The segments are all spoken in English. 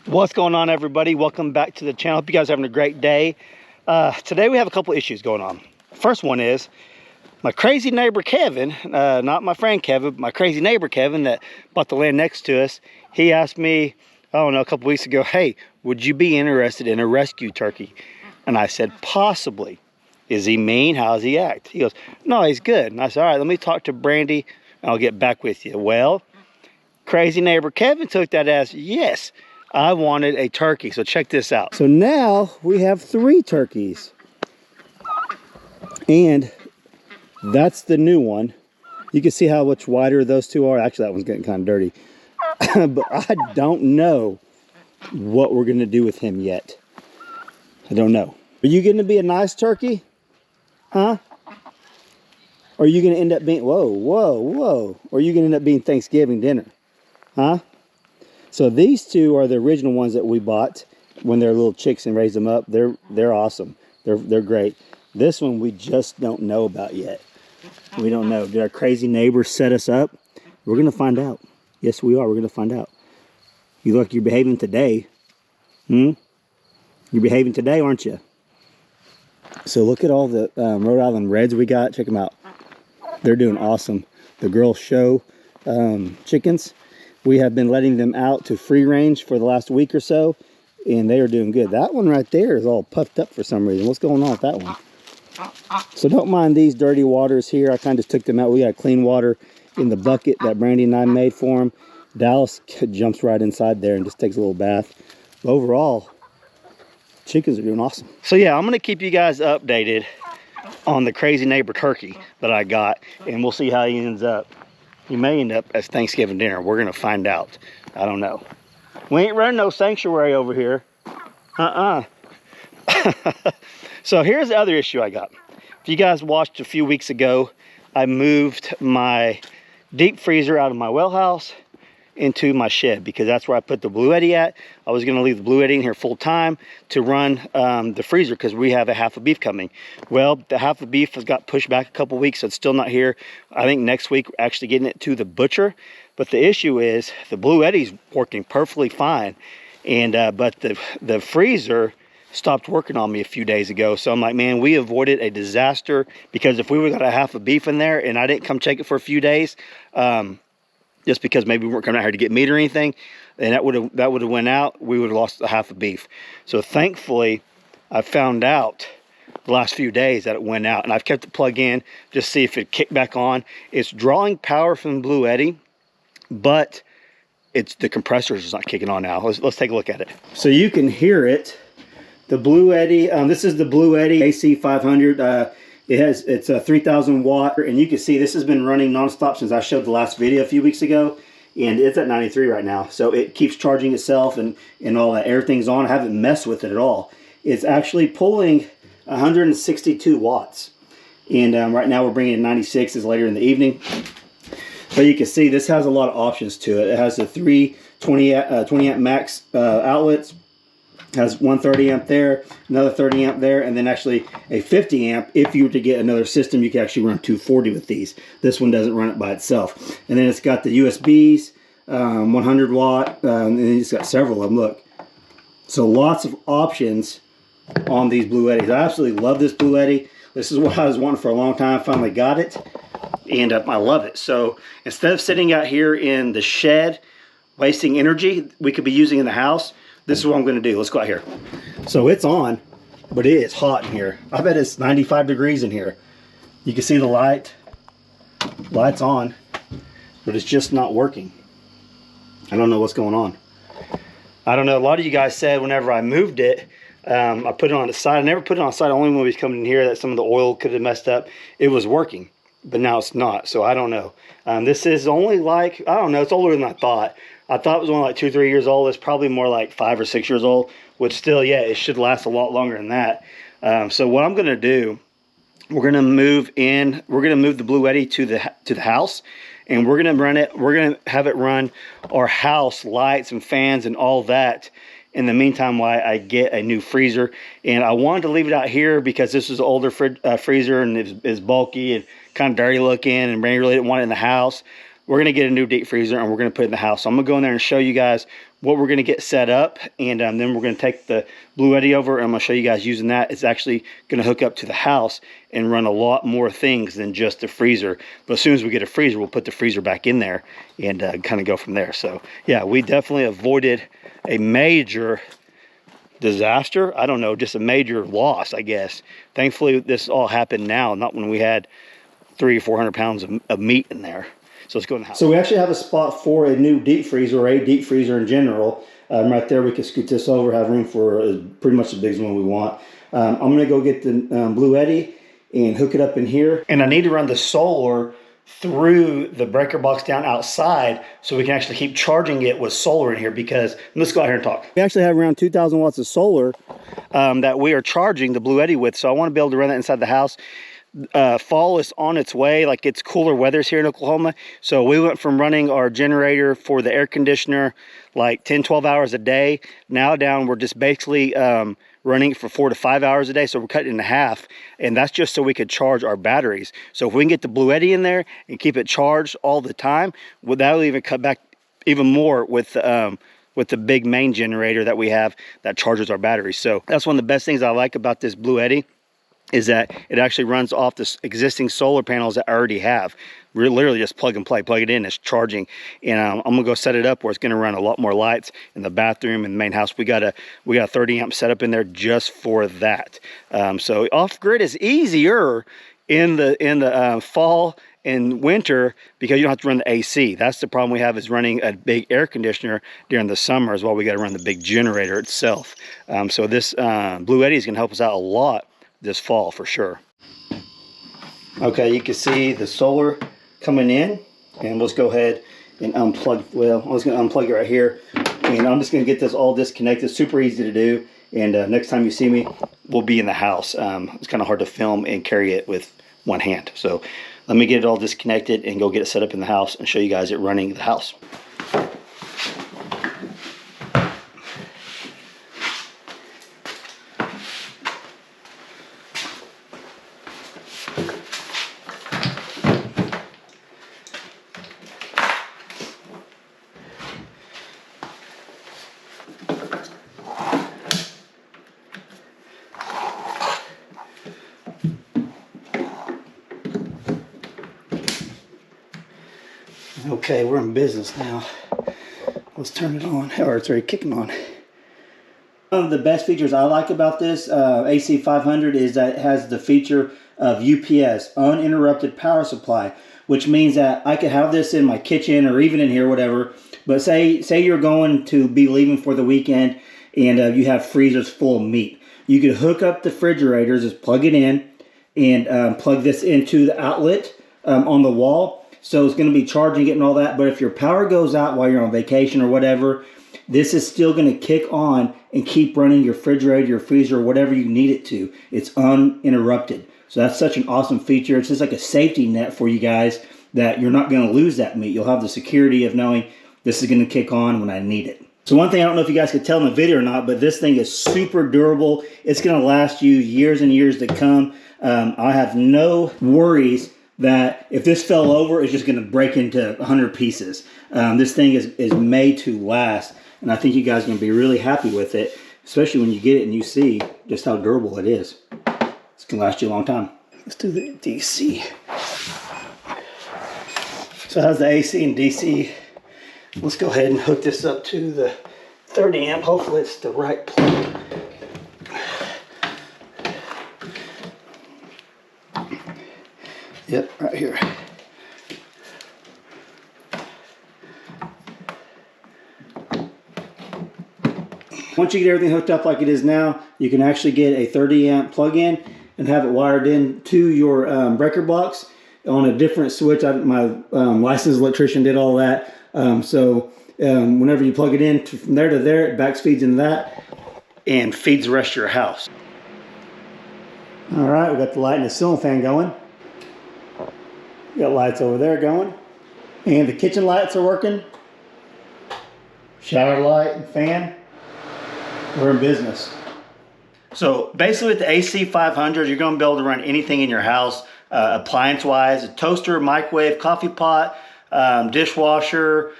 What's going on, everybody? Welcome back to the channel. Hope you guys are having a great day. Today we have a couple issues going on. First one is my crazy neighbor Kevin, not my friend Kevin, but my crazy neighbor Kevin that bought the land next to us. He asked me, I don't know, a couple weeks ago, hey, would you be interested in a rescue turkey? And I said, possibly. Is he mean? How does he act? He goes, no, he's good. And I said, all right, let me talk to Brandy and I'll get back with you. Well, crazy neighbor Kevin took that as, yes, I wanted a turkey. So check this out. So now we have 3 turkeys. And that's the new one. You can see how much wider those two are. Actually, that one's getting kind of dirty. But I don't know what we're going to do with him yet. I don't know. Are you going to be a nice turkey? Huh? Or are you going to end up being, whoa. Or are you going to end up being Thanksgiving dinner? Huh? So these two are the original ones that we bought when they're little chicks and raised them up. They're awesome. They're great. This one we just don't know about yet. We don't know. Did our crazy neighbors set us up? We're going to find out. Yes, we are. We're going to find out. You look, you're behaving today. You're behaving today, aren't you? So look at all the Rhode Island Reds we got. Check them out. They're doing awesome. The girls show chickens. We have been letting them out to free range for the last week or so, and they are doing good. That one right there is all puffed up for some reason. What's going on with that one? So don't mind these dirty waters here. I kind of just took them out. We got clean water in the bucket that Brandy and I made for them. Dallas jumps right inside there and just takes a little bath. But overall, chickens are doing awesome. So yeah, I'm going to keep you guys updated on the crazy neighbor turkey that I got, and we'll see how he ends up. He may end up as Thanksgiving dinner. We're going to find out. I don't know. We ain't running no sanctuary over here. So here's the other issue I got. If you guys watched a few weeks ago, I moved my deep freezer out of my well house into my shed because that's where I put the Bluetti at. I was going to leave the Bluetti in here full time to run the freezer because we have a half a beef coming. Well, the half a beef has got pushed back a couple weeks, so it's still not here. I think next week we're actually getting it to the butcher. But the issue is the Bluetti's working perfectly fine, and but the freezer stopped working on me a few days ago. So I'm like, man, we avoided a disaster, because if we would have got a half a beef in there and I didn't come check it for a few days, just because maybe we weren't coming out here to get meat or anything, and that would have went out, we would have lost a half a beef. So thankfully, I found out the last few days that it went out, and I've kept it plugged in just to see if it kicked back on. It's drawing power from the Bluetti, but the compressor is not kicking on now. Let's take a look at it. So you can hear it. The Bluetti, this is the Bluetti AC 500. It's a 3,000 watt, and you can see this has been running nonstop since I showed the last video a few weeks ago, and it's at 93 right now. So it keeps charging itself and all that. Everything's on. I haven't messed with it at all. It's actually pulling 162 watts, and right now we're bringing it 96. Is later in the evening. But you can see this has a lot of options to it. It has the 3 20 amp max outlets. Has one 30 amp there, another 30 amp there, and then actually a 50 amp. If you were to get another system, you can actually run 240 with these. This one doesn't run it by itself. And then it's got the USBs, 100 watt, and it's got several of them. Look, so lots of options on these Bluettis. I absolutely love this Bluetti. This is what I was wanting for a long time. I finally got it, and I love it. So instead of sitting out here in the shed wasting energy we could be using in the house, this is what I'm going to do. Let's go out here. So it's on, but it is hot in here. I bet it's 95 degrees in here. You can see the light. Light's on, but it's just not working. I don't know what's going on. I don't know. A lot of you guys said whenever I moved it, I put it on the side. I never put it on the side. Only when we was coming in here that some of the oil could have messed up. It was working, but now it's not. So I don't know. This is only like, I don't know. It's older than I thought. I thought it was only like 2 or 3 years old. It's probably more like 5 or 6 years old, which still, yeah, it should last a lot longer than that. So what I'm going to do, we're going to move the Bluetti to the house, and we're going to run it. We're going to have it run our house lights and fans and all that. In the meantime, while I get a new freezer, and I wanted to leave it out here because this is an older freezer and it's bulky and kind of dirty looking, and Brandy really didn't want it in the house. we're gonna get a new deep freezer and we're gonna put it in the house. So I'm gonna go in there and show you guys what we're gonna get set up, and then we're gonna take the Bluetti over and I'm gonna show you guys using that. It's actually gonna hook up to the house and run a lot more things than just the freezer. But as soon as we get a freezer, we'll put the freezer back in there and kind of go from there. So yeah, we definitely avoided a major disaster. I don't know, just a major loss, I guess. Thankfully, this all happened now, not when we had 300 or 400 pounds of meat in there. So let's go in the house. So we actually have a spot for a new deep freezer, or a deep freezer in general. Right there, we can scoot this over, have room for pretty much the biggest one we want. I'm going to go get the Bluetti and hook it up in here. And I need to run the solar through the breaker box down outside so we can actually keep charging it with solar in here, because let's go out here and talk. We actually have around 2,000 watts of solar that we are charging the Bluetti with. So I want to be able to run that inside the house. Fall is on its way. Like, it's cooler weathers here in Oklahoma, so we went from running our generator for the air conditioner like 10-12 hours a day, now down we're just basically running for 4 to 5 hours a day. So we're cutting in half, and that's just so we could charge our batteries. So if we can get the Bluetti in there and keep it charged all the time, well, that'll even cut back even more with the big main generator that we have that charges our batteries. So that's one of the best things I like about this Bluetti, is that it actually runs off the existing solar panels that I already have. We're literally just plug and play, plug it in, it's charging. And I'm gonna go set it up where it's gonna run a lot more lights in the bathroom and the main house. We got a 30 amp setup in there just for that. So off grid is easier in the fall and winter, because you don't have to run the AC. That's the problem we have, is running a big air conditioner during the summer as well. We got to run the big generator itself. So this Bluetti is gonna help us out a lot this fall for sure. Okay, you can see the solar coming in, and let's go ahead and unplug. Well, I was going to unplug it right here, and I'm just going to get this all disconnected. Super easy to do, and next time you see me, we'll be in the house. It's kind of hard to film and carry it with one hand, so let me get it all disconnected and go get it set up in the house and show you guys it running the house. Okay, we're in business now. Let's turn it on, or it's already kicking on. One of the best features I like about this AC500 is that it has the feature of UPS, uninterrupted power supply, which means that I could have this in my kitchen or even in here, whatever. But say you're going to be leaving for the weekend and you have freezers full of meat. You could hook up the refrigerators, just plug it in, and plug this into the outlet on the wall. So it's going to be charging it and all that. But if your power goes out while you're on vacation or whatever, this is still going to kick on and keep running your refrigerator, your freezer, whatever you need it to. It's uninterrupted. So that's such an awesome feature. It's just like a safety net for you guys, that you're not going to lose that meat. You'll have the security of knowing this is going to kick on when I need it. So one thing, I don't know if you guys could tell in the video or not, but this thing is super durable. It's going to last you years and years to come. I have no worries that if this fell over, it's just going to break into 100 pieces. This thing is made to last, and I think you guys are going to be really happy with it, especially when you get it and you see just how durable it is. It's going to last you a long time. Let's do the DC. So it has the AC and DC. Let's go ahead and hook this up to the 30 amp. Hopefully it's the right plug. Yep, right here. Once you get everything hooked up like it is now, you can actually get a 30 amp plug-in and have it wired in to your breaker box on a different switch. My licensed electrician did all that. Whenever you plug it in from there to there, it back feeds into that and feeds the rest of your house. All right, we got the light and the ceiling fan going. We got lights over there going. And the kitchen lights are working. Shower light and fan. We're in business. So basically with the AC500, you're going to be able to run anything in your house, appliance-wise, a toaster, microwave, coffee pot, dishwasher,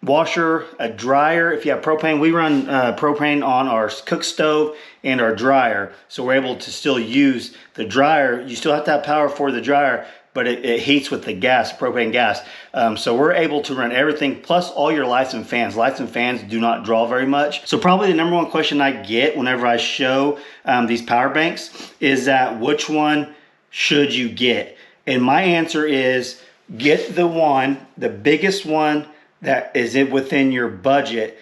washer, a dryer. If you have propane, we run propane on our cook stove and our dryer, so we're able to still use the dryer. You still have to have power for the dryer, but it heats with the gas, propane gas. So we're able to run everything, plus all your lights and fans. Lights and fans do not draw very much. So probably the number one question I get whenever I show these power banks is that which one should you get? And my answer is get the biggest one that is within your budget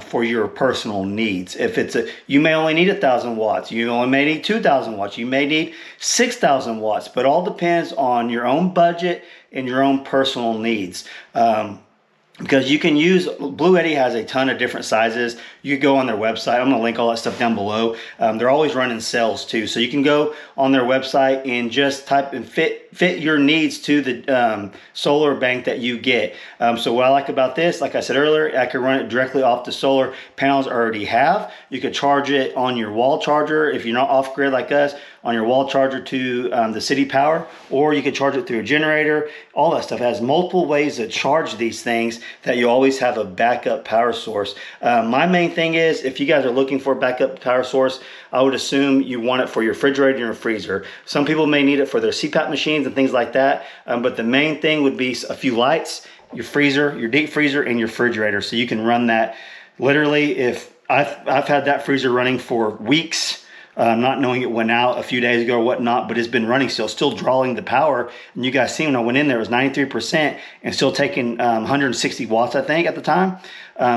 for your personal needs. If it's you may only need 1,000 watts, you only may need 2,000 watts, you may need 6,000 watts, but all depends on your own budget and your own personal needs. Because you can use, Bluetti has a ton of different sizes. You can go on their website. I'm going to link all that stuff down below. They're always running sales too. So you can go on their website and just type and fit your needs to the solar bank that you get. So what I like about this, like I said earlier, I could run it directly off the solar panels I already have. You could charge it on your wall charger if you're not off grid like us, on your wall charger to the city power, or you could charge it through a generator. All that stuff has multiple ways to charge these things that you always have a backup power source. My main thing is, if you guys are looking for a backup power source, I would assume you want it for your refrigerator and your freezer. Some people may need it for their CPAP machines and things like that, but the main thing would be a few lights, your freezer, your deep freezer, and your refrigerator. So you can run that. Literally, if I've had that freezer running for weeks, not knowing it went out a few days ago or whatnot, but it's been running still drawing the power. And you guys see when I went in there, it was 93% and still taking 160 watts, I think, at the time.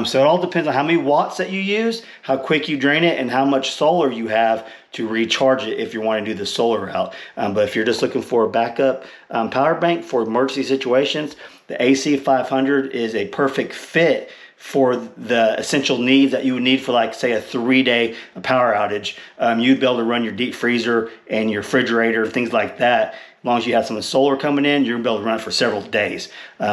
So it all depends on how many watts that you use, how quick you drain it, and how much solar you have to recharge it if you want to do the solar route. But if you're just looking for a backup power bank for emergency situations, the AC 500 is a perfect fit for the essential needs that you would need for, like, say, a 3-day power outage. You'd be able to run your deep freezer and your refrigerator, things like that. As long as you have some solar coming in, you're gonna be able to run it for several days.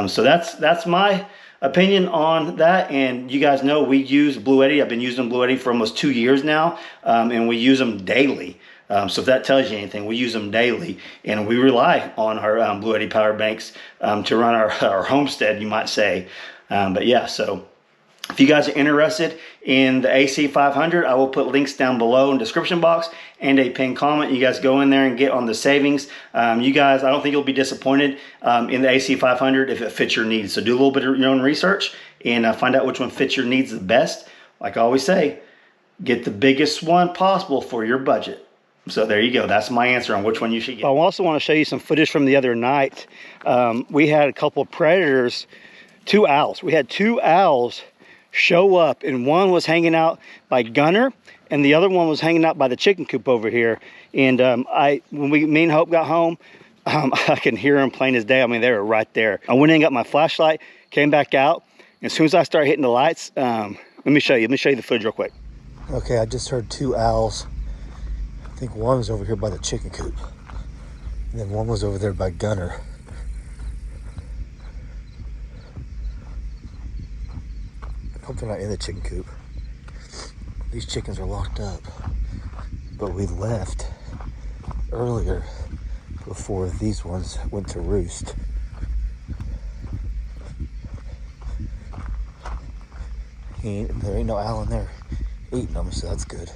So that's my opinion on that. And you guys know we use Bluetti. I've been using Bluetti for almost 2 years now, and we use them daily. So if that tells you anything, we use them daily, and we rely on our Bluetti power banks to run our homestead, you might say. But yeah, so if you guys are interested in the AC 500, I will put links down below in the description box and a pinned comment. You guys go in there and get on the savings. You guys, I don't think you'll be disappointed in the AC 500 if it fits your needs. So do a little bit of your own research and find out which one fits your needs the best. Like I always say, get the biggest one possible for your budget. So there you go. That's my answer on which one you should get. I also want to show you some footage from the other night. We had a couple of predators, 2 owls. We had 2 owls show up, and one was hanging out by Gunner and the other one was hanging out by the chicken coop over here. And when me and Hope got home, I can hear them plain as day. I mean, they were right there. I went in and got my flashlight, came back out, and as soon as I started hitting the lights, let me show you the footage real quick. Okay, I just heard 2 owls. I think one was over here by the chicken coop, and then one was over there by Gunner. I hope they're not in the chicken coop. These chickens are locked up, but we left earlier before these ones went to roost. There ain't no owl in there eating them, so that's good.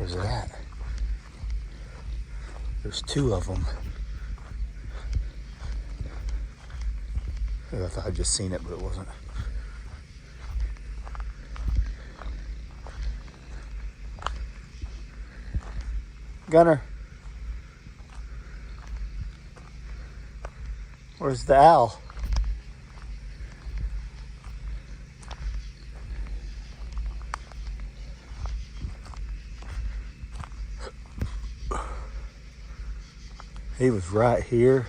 Where's it at? There's 2 of them. I thought I'd just seen it, but it wasn't. Gunner, where's the owl? He was right here.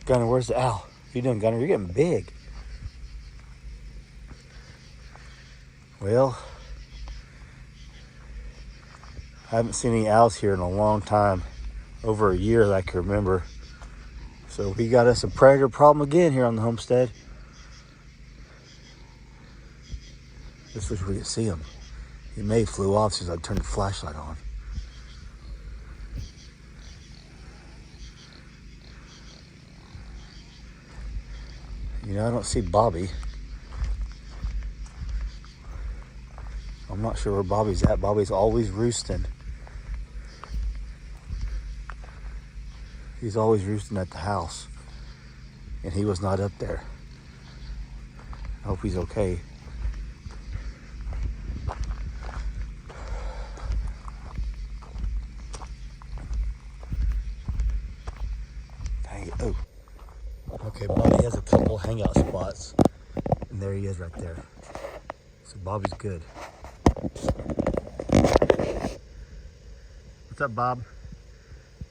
Gunner, where's the owl? What you doing, Gunner? You're getting big. Well, I haven't seen any owls here in a long time. Over a year that I can remember. So we got us a predator problem again here on the homestead. This was where we could see him. He may have flew off since I turned the flashlight on. You know, I don't see Bobby. I'm not sure where Bobby's at. Bobby's always roosting. He's always roosting at the house. And he was not up there. I hope he's okay. Dang it. Oh. Okay, Bobby has a couple hangout spots. And there he is right there. So Bobby's good. What's up, Bob?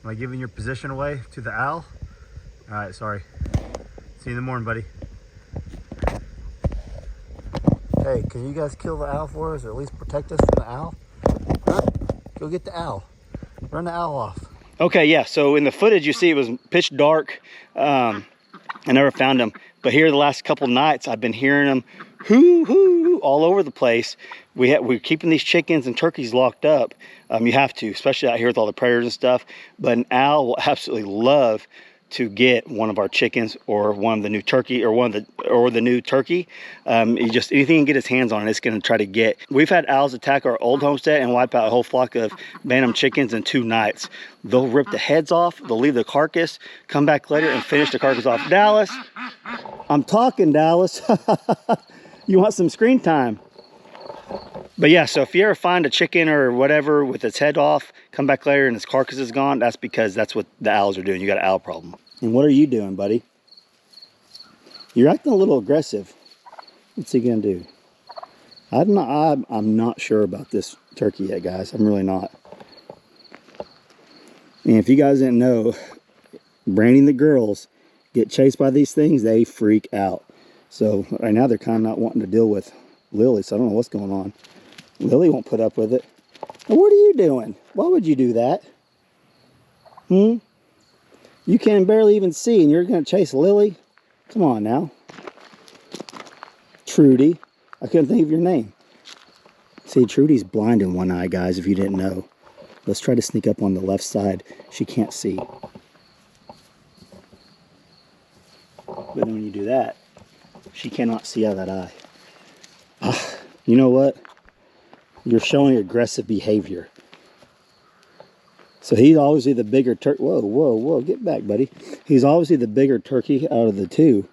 Am I giving your position away to the owl? All right, sorry. See you in the morning, buddy. Hey, can you guys kill the owl for us, or at least protect us from the owl? Huh? Go get the owl. Run the owl off. Okay, yeah, so in the footage you see it was pitch dark. I never found him. But here the last couple nights I've been hearing them hoo all over the place. We're keeping these chickens and turkeys locked up. You have to, especially out here with all the predators and stuff. But an owl will absolutely love to get one of our chickens or one of the new turkey or the new turkey. Anything he can get his hands on, it's going to try to get. We've had owls attack our old homestead and wipe out a whole flock of bantam chickens in 2 nights. They'll rip the heads off, they'll leave the carcass, come back later and finish the carcass off. Dallas, I'm talking, Dallas. You want some screen time? But yeah, so if you ever find a chicken or whatever with its head off, come back later and its carcass is gone, that's because that's what the owls are doing. You got an owl problem. And what are you doing, buddy? You're acting a little aggressive. What's he gonna do? I'm not sure about this turkey yet, guys. I'm really not. And if you guys didn't know, Brandy and the girls get chased by these things, they freak out. So right now they're kind of not wanting to deal with Lily, so I don't know what's going on. Lily won't put up with it. And what are you doing? Why would you do that? You can barely even see and you're going to chase Lily? Come on now. Trudy. I couldn't think of your name. See, Trudy's blind in one eye, guys, if you didn't know. Let's try to sneak up on the left side. She can't see. But then when you do that, she cannot see out of that eye. You know what? You're showing aggressive behavior. So he's obviously the bigger turkey. Whoa, get back, buddy. He's obviously the bigger turkey out of the 2.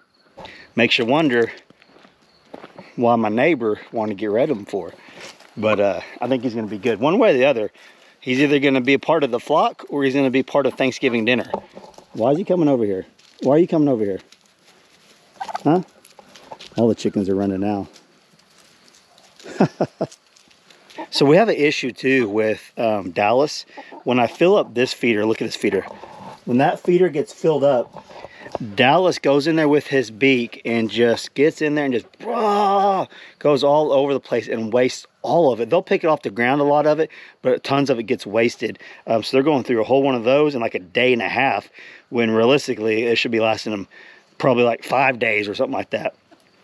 Makes you wonder why my neighbor wanted to get rid of him for. But I think he's going to be good. One way or the other, he's either going to be a part of the flock or he's going to be part of Thanksgiving dinner. Why is he coming over here? Why are you coming over here? Huh? All the chickens are running now. So we have an issue too with Dallas. When I fill up this feeder, look at this feeder. When that feeder gets filled up, Dallas goes in there with his beak and just gets in there and just goes all over the place and wastes all of it. They'll pick it off the ground, a lot of it, but tons of it gets wasted. So they're going through a whole one of those in like a day and a half, when realistically it should be lasting them probably like 5 days or something like that.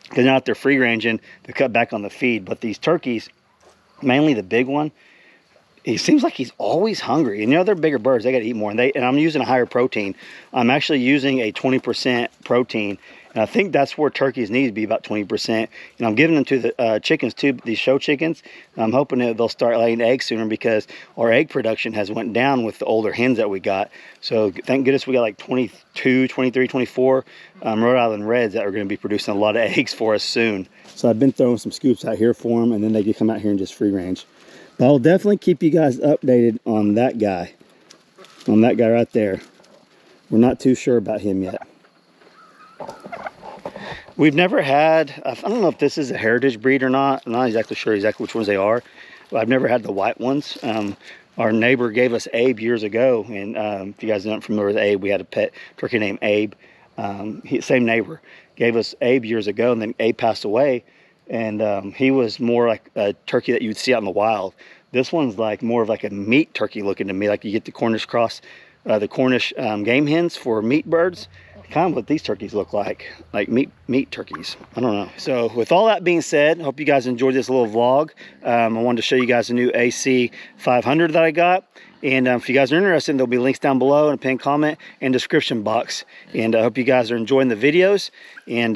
Because now that they're free ranging, they cut back on the feed. But these turkeys, mainly the big one, he seems like he's always hungry. And you know, they're bigger birds, they got to eat more. And I'm using a higher protein. I'm actually using a 20% protein, And I think that's where turkeys need to be, about 20%. And I'm giving them to the chickens too, these show chickens. I'm hoping that they'll start laying eggs sooner, because our egg production has went down with the older hens that we got. So thank goodness we got like 22, 23, 24 Rhode Island Reds that are going to be producing a lot of eggs for us soon. So I've been throwing some scoops out here for them, and then they can come out here and just free range. But I'll definitely keep you guys updated on that guy. On that guy right there. We're not too sure about him yet. We've never had, I don't know if this is a heritage breed or not. I'm not exactly sure which ones they are. But I've never had the white ones. Our neighbor gave us Abe years ago. And if you guys aren't familiar with Abe, we had a pet turkey named Abe. Same neighbor gave us Abe years ago, and then Abe passed away. And he was more like a turkey that you would see out in the wild. This one's like more of like a meat turkey looking to me, like you get the Cornish game hens for meat birds. Kind of what these turkeys look like meat turkeys. I don't know. So with all that being said, I hope you guys enjoyed this little vlog. I wanted to show you guys a new AC 500 that I got. And if you guys are interested, there'll be links down below in a pinned comment and description box. And I hope you guys are enjoying the videos. And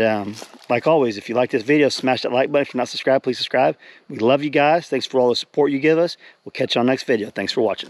like always, if you like this video, smash that like button. If you're not subscribed, please subscribe. We love you guys. Thanks for all the support you give us. We'll catch you on the next video. Thanks for watching.